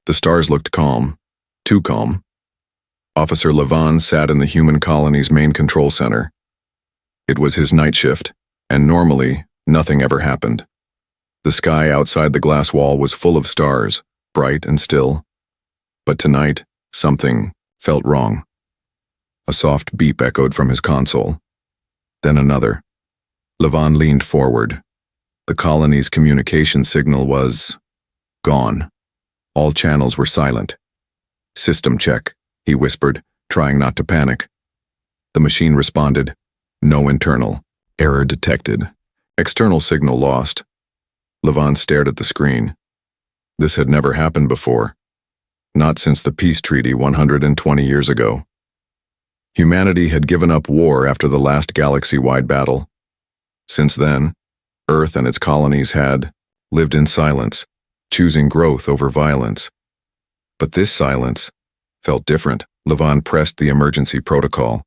The stars looked calm, too calm. Officer Levon sat in the human colony's main control center. It was his night shift, and normally, nothing ever happened. The sky outside the glass wall was full of stars, bright and still. But tonight, something felt wrong. A soft beep echoed from his console. Then another. Levon leaned forward. The colony's communication signal was gone. All channels were silent. "System check," he whispered, trying not to panic. The machine responded, "No internal. Error detected. External signal lost." Levon stared at the screen. This had never happened before. Not since the peace treaty 120 years ago. Humanity had given up war after the last galaxy-wide battle. Since then, Earth and its colonies had lived in silence, choosing growth over violence. But this silence felt different. Levon pressed the emergency protocol.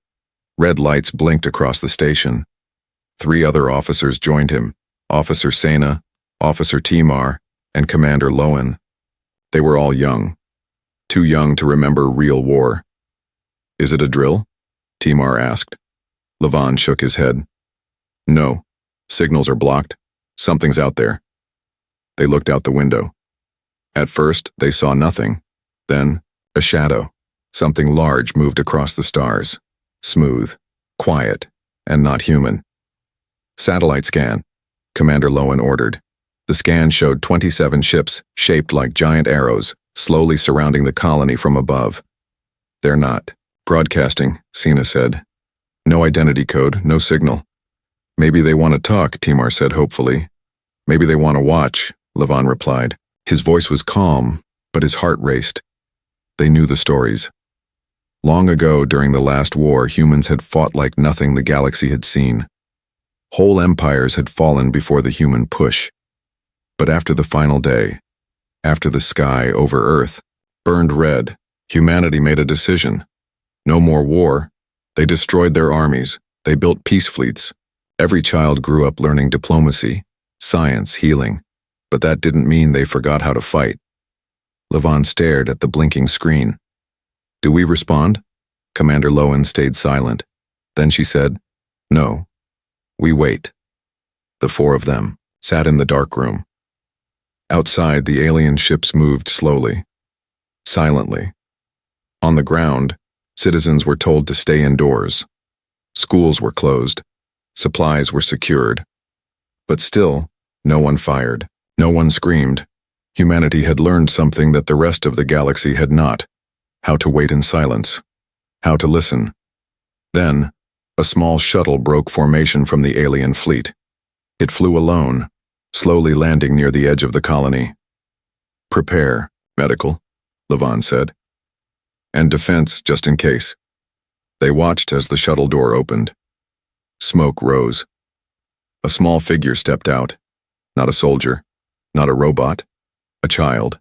Red lights blinked across the station. 3 other officers joined him, Officer Sena, Officer Timar, and Commander Lowen. They were all young. Too young to remember real war. "Is it a drill?" Timar asked. Levon shook his head. "No. Signals are blocked. Something's out there." They looked out the window. At first, they saw nothing. Then, a shadow. Something large moved across the stars. Smooth, quiet, and not human. "Satellite scan," Commander Lowen ordered. The scan showed 27 ships, shaped like giant arrows, slowly surrounding the colony from above. "They're not broadcasting," Sena said. "No identity code, no signal." "Maybe they want to talk," Timar said hopefully. "Maybe they want to watch," Levon replied. His voice was calm, but his heart raced. They knew the stories. Long ago, during the last war, humans had fought like nothing the galaxy had seen. Whole empires had fallen before the human push. But after the final day, after the sky over Earth burned red, humanity made a decision. No more war. They destroyed their armies. They built peace fleets. Every child grew up learning diplomacy, science, healing. But that didn't mean they forgot how to fight. Levon stared at the blinking screen. "Do we respond?" Commander Lowen stayed silent. Then she said, "No. We wait." The 4 of them sat in the dark room. Outside, the alien ships moved slowly, silently. On the ground, citizens were told to stay indoors. Schools were closed. Supplies were secured. But still, no one fired. No one screamed. Humanity had learned something that the rest of the galaxy had not. How to wait in silence. How to listen. Then, a small shuttle broke formation from the alien fleet. It flew alone, slowly landing near the edge of the colony. "Prepare, medical," Levon said. "And defense, just in case." They watched as the shuttle door opened. Smoke rose. A small figure stepped out. Not a soldier, not a robot, a child.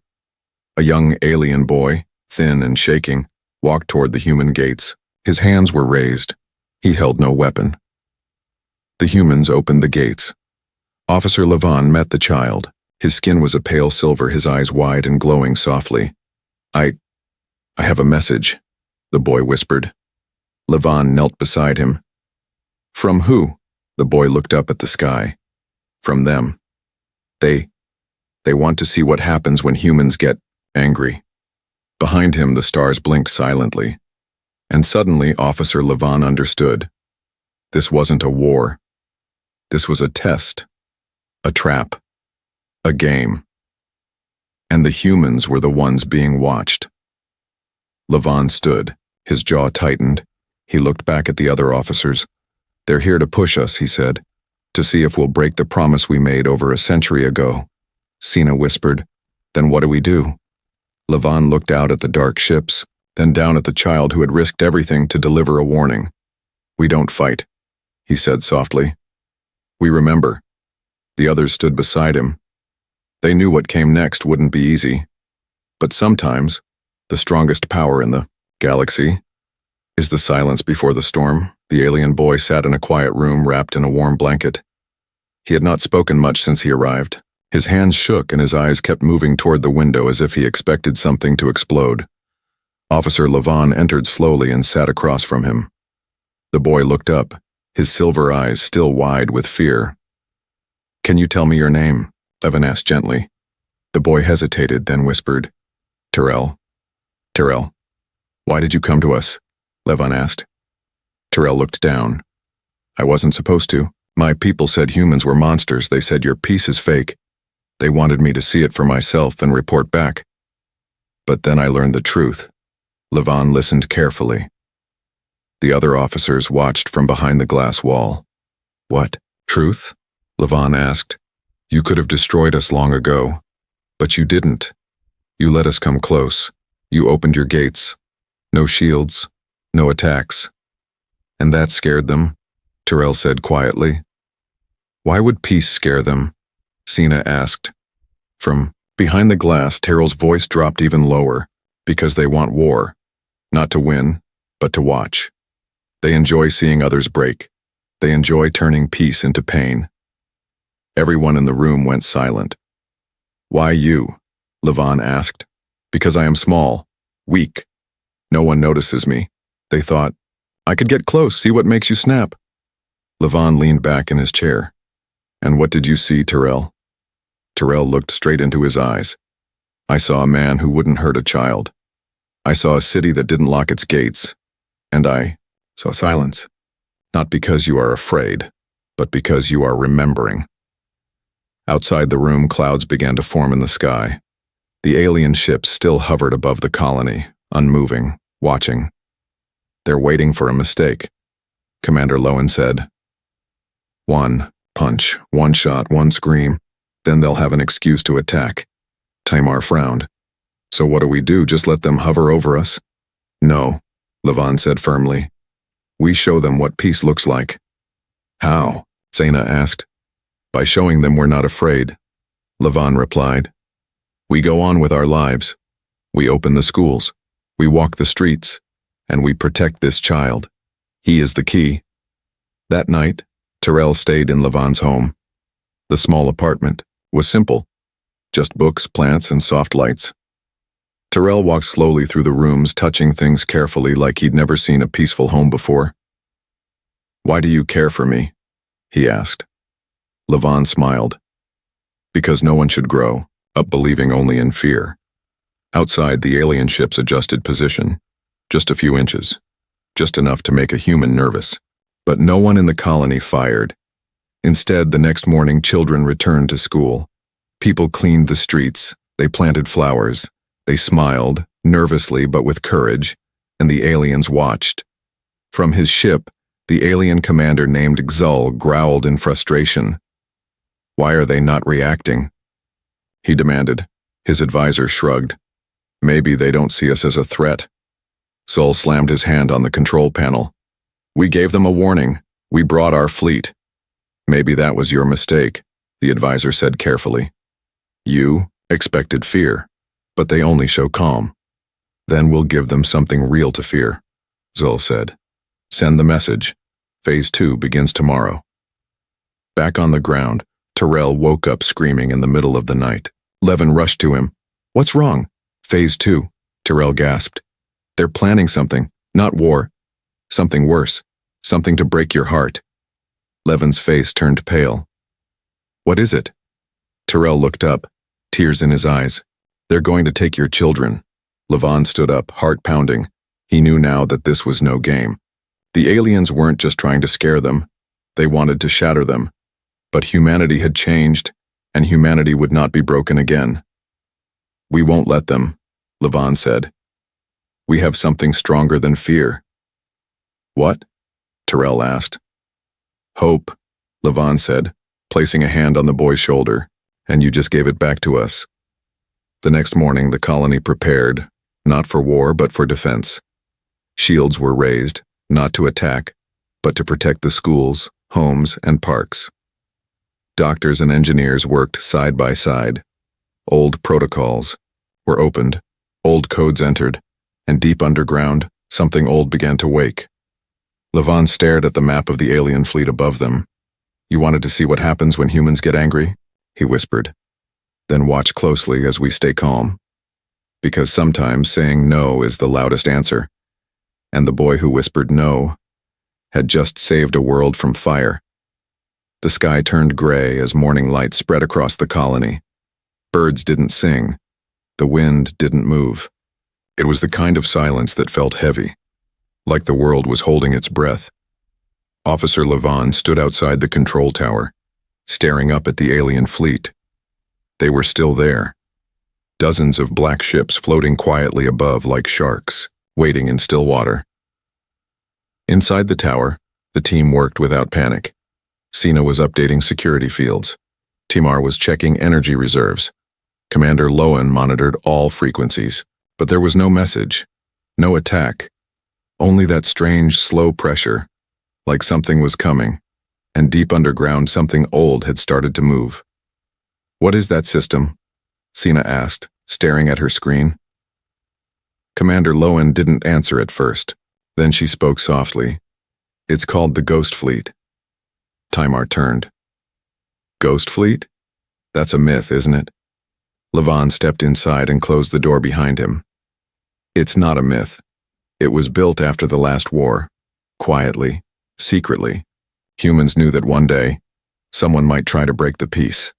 A young alien boy, thin and shaking, walked toward the human gates. His hands were raised. He held no weapon. The humans opened the gates. Officer Levon met the child. His skin was a pale silver, his eyes wide and glowing softly. I have a message," the boy whispered. Levon knelt beside him. "From who?" The boy looked up at the sky. "From them. They want to see what happens when humans get angry." Behind him, the stars blinked silently. And suddenly, Officer Levon understood. This wasn't a war. This was a test. A trap. A game. And the humans were the ones being watched. Levon stood, his jaw tightened. He looked back at the other officers. "They're here to push us," he said, "to see if we'll break the promise we made over a century ago." Sena whispered, "Then what do we do?" Levon looked out at the dark ships, then down at the child who had risked everything to deliver a warning. "We don't fight," he said softly. "We remember." The others stood beside him. They knew what came next wouldn't be easy. But sometimes, the strongest power in the galaxy is the silence before the storm. The alien boy sat in a quiet room wrapped in a warm blanket. He had not spoken much since he arrived. His hands shook and his eyes kept moving toward the window as if he expected something to explode. Officer Levon entered slowly and sat across from him. The boy looked up, his silver eyes still wide with fear. "Can you tell me your name?" Levin asked gently. The boy hesitated, then whispered, "Terrell." "Terrell, why did you come to us?" Levin asked. Terrell looked down. "I wasn't supposed to. My people said humans were monsters. They said your piece is fake. They wanted me to see it for myself and report back. But then I learned the truth." Levin listened carefully. The other officers watched from behind the glass wall. "What? Truth?" Levin asked. "You could have destroyed us long ago. But you didn't. You let us come close. You opened your gates. No shields. No attacks. And that scared them," Terrell said quietly. "Why would peace scare them?" Sina asked. From behind the glass, Terrell's voice dropped even lower. "Because they want war. Not to win, but to watch. They enjoy seeing others break. They enjoy turning peace into pain." Everyone in the room went silent. "Why you?" Levin asked. "Because I am small, weak. No one notices me. They thought, I could get close, see what makes you snap." Levin leaned back in his chair. "And what did you see, Terrell?" Terrell looked straight into his eyes. "I saw a man who wouldn't hurt a child. I saw a city that didn't lock its gates. And I saw silence. Not because you are afraid, but because you are remembering." Outside the room, clouds began to form in the sky. The alien ships still hovered above the colony, unmoving, watching. "They're waiting for a mistake," Commander Lowen said. "One punch, one shot, one scream, then they'll have an excuse to attack." Tamar frowned. "So what do we do, just let them hover over us?" "No," Levin said firmly. "We show them what peace looks like." "How?" Zaina asked. "By showing them we're not afraid," Levin replied. "We go on with our lives. We open the schools. We walk the streets. And we protect this child. He is the key." That night, Terrell stayed in Levin's home. The small apartment was simple. Just books, plants, and soft lights. Terrell walked slowly through the rooms, touching things carefully like he'd never seen a peaceful home before. "Why do you care for me?" he asked. Levin smiled. "Because no one should grow up believing only in fear." Outside, the alien ships adjusted position. Just a few inches. Just enough to make a human nervous. But no one in the colony fired. Instead, the next morning, children returned to school. People cleaned the streets. They planted flowers. They smiled, nervously but with courage, and the aliens watched. From his ship, the alien commander named Xul growled in frustration. "Why are they not reacting?" he demanded. His advisor shrugged. "Maybe they don't see us as a threat." Xul slammed his hand on the control panel. "We gave them a warning. We brought our fleet." "Maybe that was your mistake," the advisor said carefully. "You expected fear, but they only show calm. Then we'll give them something real to fear," Xul said. "Send the message. Phase 2 begins tomorrow." Back on the ground, Terrell woke up screaming in the middle of the night. Levin rushed to him. "What's wrong?" "Phase 2, Terrell gasped. "They're planning something, not war. Something worse, something to break your heart." Levin's face turned pale. "What is it?" Terrell looked up, tears in his eyes. "They're going to take your children." Levin stood up, heart pounding. He knew now that this was no game. The aliens weren't just trying to scare them. They wanted to shatter them. But humanity had changed, and humanity would not be broken again. "We won't let them," Levin said. "We have something stronger than fear." "What?" Terrell asked. "Hope," Levin said, placing a hand on the boy's shoulder. "And you just gave it back to us." The next morning, the colony prepared, not for war, but for defense. Shields were raised, not to attack, but to protect the schools, homes, and parks. Doctors and engineers worked side by side. Old protocols were opened, old codes entered, and deep underground, something old began to wake. Levin stared at the map of the alien fleet above them. "You wanted to see what happens when humans get angry?" he whispered. Then watch closely as we stay calm. Because sometimes saying no is the loudest answer, and the boy who whispered no had just saved a world from fire. The sky turned gray as morning light spread across the colony. Birds didn't sing. The wind didn't move. It was the kind of silence that felt heavy, like the world was holding its breath. Officer Levon stood outside the control tower, staring up at the alien fleet. They were still there. Dozens of black ships floating quietly above like sharks, waiting in still water. Inside the tower, the team worked without panic. Sina was updating security fields. Timar was checking energy reserves. Commander Lowen monitored all frequencies, but there was no message, no attack, only that strange, slow pressure, like something was coming, and deep underground something old had started to move. "What is that system?" Sina asked, staring at her screen. Commander Lowen didn't answer at first. Then she spoke softly. "It's called the Ghost Fleet." Timar turned. "Ghost Fleet? That's a myth, isn't it?" Levon stepped inside and closed the door behind him. "It's not a myth. It was built after the last war. Quietly, secretly. Humans knew that one day, someone might try to break the peace."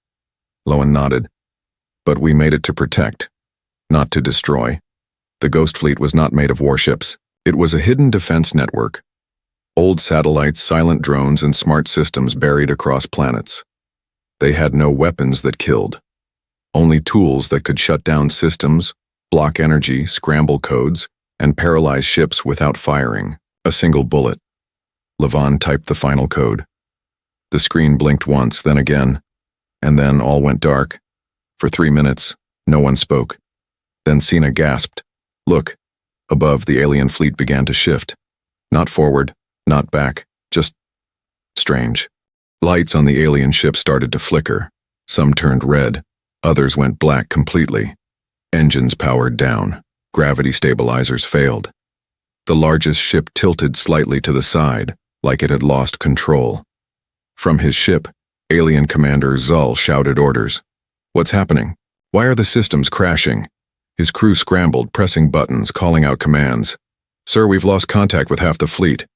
Lowen nodded. "But we made it to protect, not to destroy. The Ghost Fleet was not made of warships. It was a hidden defense network. Old satellites, silent drones, and smart systems buried across planets. They had no weapons that killed. Only tools that could shut down systems, block energy, scramble codes, and paralyze ships without firing a single bullet. Levon typed the final code. The screen blinked once, then again, and then all went dark. For 3 minutes, no one spoke. Then Sina gasped. "Look." Above, the alien fleet began to shift. Not forward, not back, just strange. Lights on the alien ship started to flicker. Some turned red. Others went black completely. Engines powered down. Gravity stabilizers failed. The largest ship tilted slightly to the side, like it had lost control. From his ship, alien commander Zul shouted orders. "What's happening? Why are the systems crashing?" His crew scrambled, pressing buttons, calling out commands. "Sir, we've lost contact with half the fleet.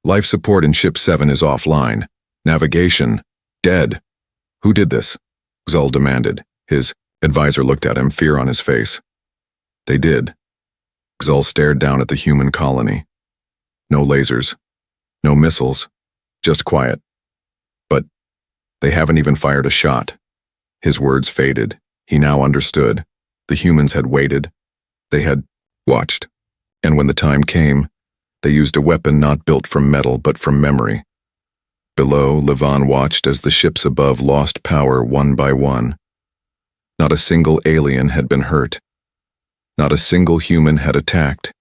Life support in Ship 7 is offline. Navigation, dead." "Who did this?" Zul demanded. His advisor looked at him, fear on his face. "They did." Zul stared down at the human colony. No lasers, no missiles, just quiet. "But they haven't even fired a shot." His words faded. He now understood. The humans had waited. They had watched. And when the time came, they used a weapon not built from metal but from memory. Below, Levon watched as the ships above lost power one by one. Not a single alien had been hurt. Not a single human had attacked.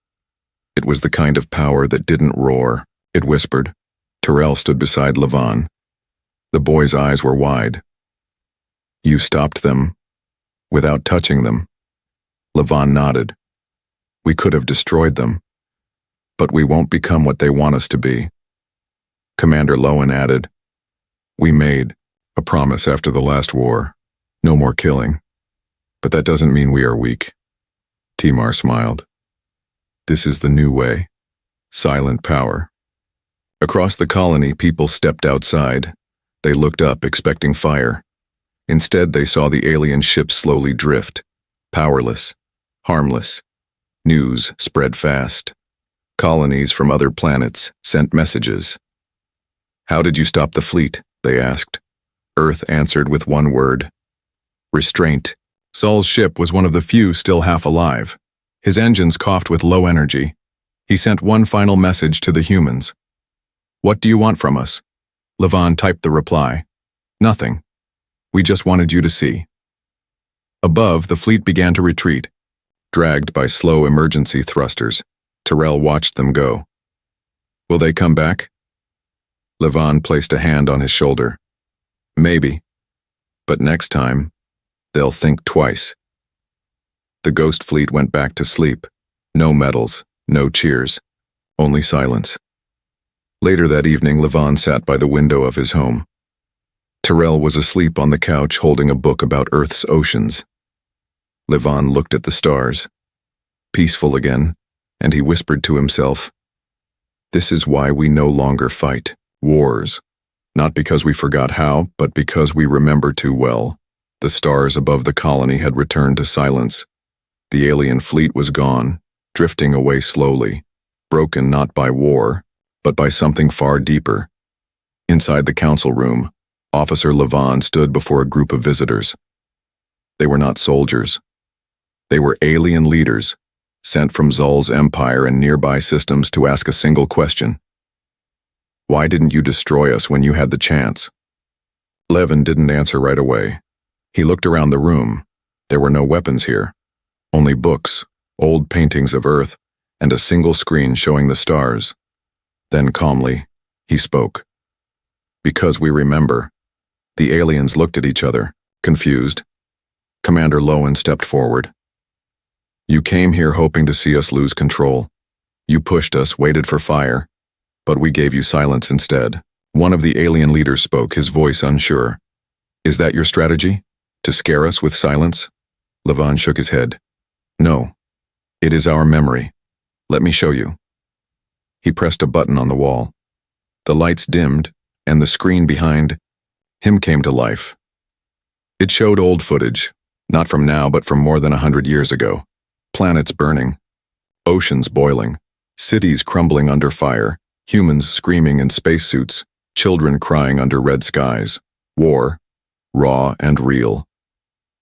It was the kind of power that didn't roar. It whispered. Terrell stood beside Levon. The boy's eyes were wide. "You stopped them, without touching them." Levon nodded. "We could have destroyed them, but we won't become what they want us to be." Commander Lowen added, "We made a promise after the last war. No more killing. But that doesn't mean we are weak." Timar smiled. "This is the new way. Silent power." Across the colony, people stepped outside. They looked up, expecting fire. Instead, they saw the alien ship slowly drift, powerless, harmless. News spread fast. Colonies from other planets sent messages. "How did you stop the fleet?" they asked. Earth answered with one word. Restraint. Zul's ship was one of the few still half alive. His engines coughed with low energy. He sent one final message to the humans. "What do you want from us?" Levon typed the reply. "Nothing. We just wanted you to see." Above, the fleet began to retreat. Dragged by slow emergency thrusters, Terrell watched them go. "Will they come back?" Levon placed a hand on his shoulder. "Maybe. But next time, they'll think twice." The Ghost Fleet went back to sleep. No medals, no cheers, only silence. Later that evening, Levon sat by the window of his home. Terrell was asleep on the couch holding a book about Earth's oceans. Levon looked at the stars. Peaceful again, and he whispered to himself, "This is why we no longer fight wars. Not because we forgot how, but because we remember too well." The stars above the colony had returned to silence. The alien fleet was gone, drifting away slowly, broken not by war, but by something far deeper. Inside the council room, Officer Levon stood before a group of visitors. They were not soldiers. They were alien leaders, sent from Zul's empire and nearby systems to ask a single question. Why didn't you destroy us when you had the chance? Levin didn't answer right away. He looked around the room. There were no weapons here. Only books, old paintings of Earth, and a single screen showing the stars. Then calmly, he spoke. Because we remember. The aliens looked at each other, confused. Commander Lowen stepped forward. You came here hoping to see us lose control. You pushed us, waited for fire, but we gave you silence instead. One of the alien leaders spoke, his voice unsure. Is that your strategy? To scare us with silence? Levon shook his head. No. It is our memory. Let me show you. He pressed a button on the wall. The lights dimmed, and the screen behind him came to life. It showed old footage, not from now but from more than 100 years ago. Planets burning, oceans boiling, cities crumbling under fire, humans screaming in spacesuits, children crying under red skies. War, raw and real.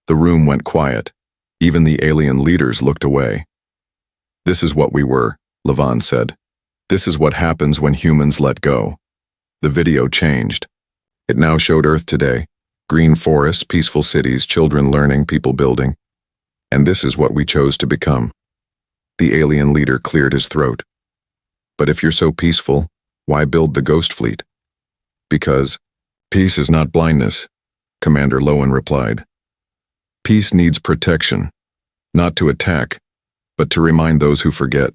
The room went quiet. Even the alien leaders looked away. This is what we were, Levon said. This is what happens when humans let go. The video changed. It now showed Earth today. Green forests, peaceful cities, children learning, people building. And this is what we chose to become. The alien leader cleared his throat. But if you're so peaceful, why build the ghost fleet? Because peace is not blindness, Commander Lowen replied. Peace needs protection, not to attack, but to remind those who forget.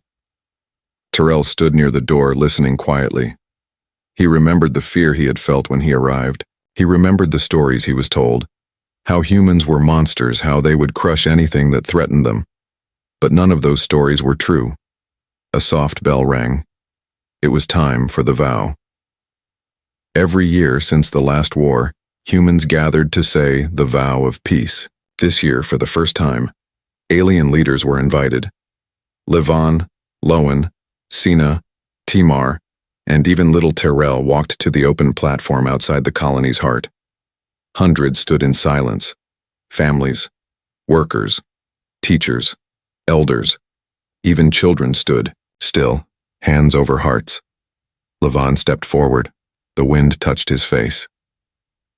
Terrell stood near the door, listening quietly. He remembered the fear he had felt when he arrived. He remembered the stories he was told, how humans were monsters, how they would crush anything that threatened them. But none of those stories were true. A soft bell rang. It was time for the vow. Every year since the last war, humans gathered to say the vow of peace. This year, for the first time, alien leaders were invited. Levon, Lowen, Sina, Timar, and even little Terrell walked to the open platform outside the colony's heart. Hundreds stood in silence. Families, workers, teachers, elders, even children stood, still, hands over hearts. Levon stepped forward. The wind touched his face.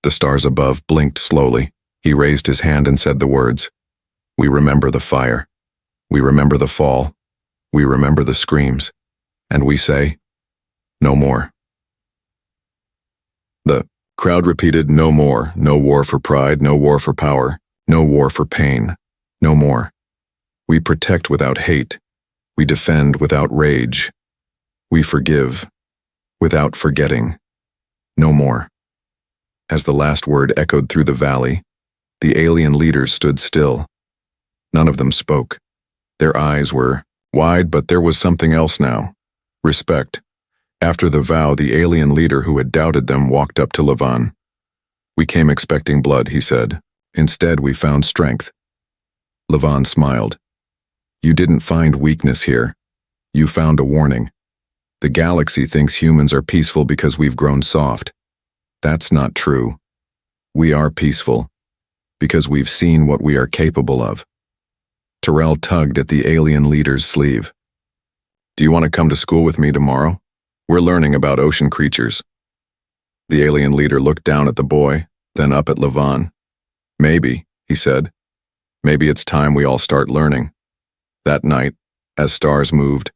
The stars above blinked slowly. He raised his hand and said the words, "We remember the fire. We remember the fall. We remember the screams. And we say, no more." The crowd repeated, "No more. No war for pride. No war for power. No war for pain. No more. We protect without hate. We defend without rage. We forgive without forgetting. No more." As the last word echoed through the valley, the alien leaders stood still. None of them spoke. Their eyes were wide, but there was something else now. Respect. After the vow, the alien leader who had doubted them walked up to Levon. "We came expecting blood," he said. "Instead, we found strength." Levon smiled. "You didn't find weakness here. You found a warning. The galaxy thinks humans are peaceful because we've grown soft. That's not true. We are peaceful because we've seen what we are capable of." Terrell tugged at the alien leader's sleeve. "Do you want to come to school with me tomorrow? We're learning about ocean creatures." The alien leader looked down at the boy, then up at Levon. "Maybe," he said. "Maybe it's time we all start learning." That night, as stars moved,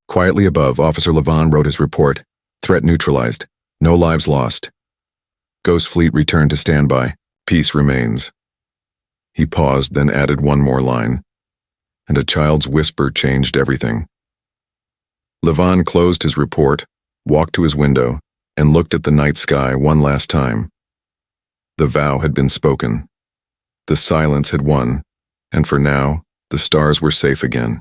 quietly above, Officer Levon wrote his report. Threat neutralized. No lives lost. Ghost Fleet returned to standby. Peace remains. He paused, then added one more line. And a child's whisper changed everything. Levon closed his report, walked to his window, and looked at the night sky one last time. The vow had been spoken. The silence had won, and for now, the stars were safe again.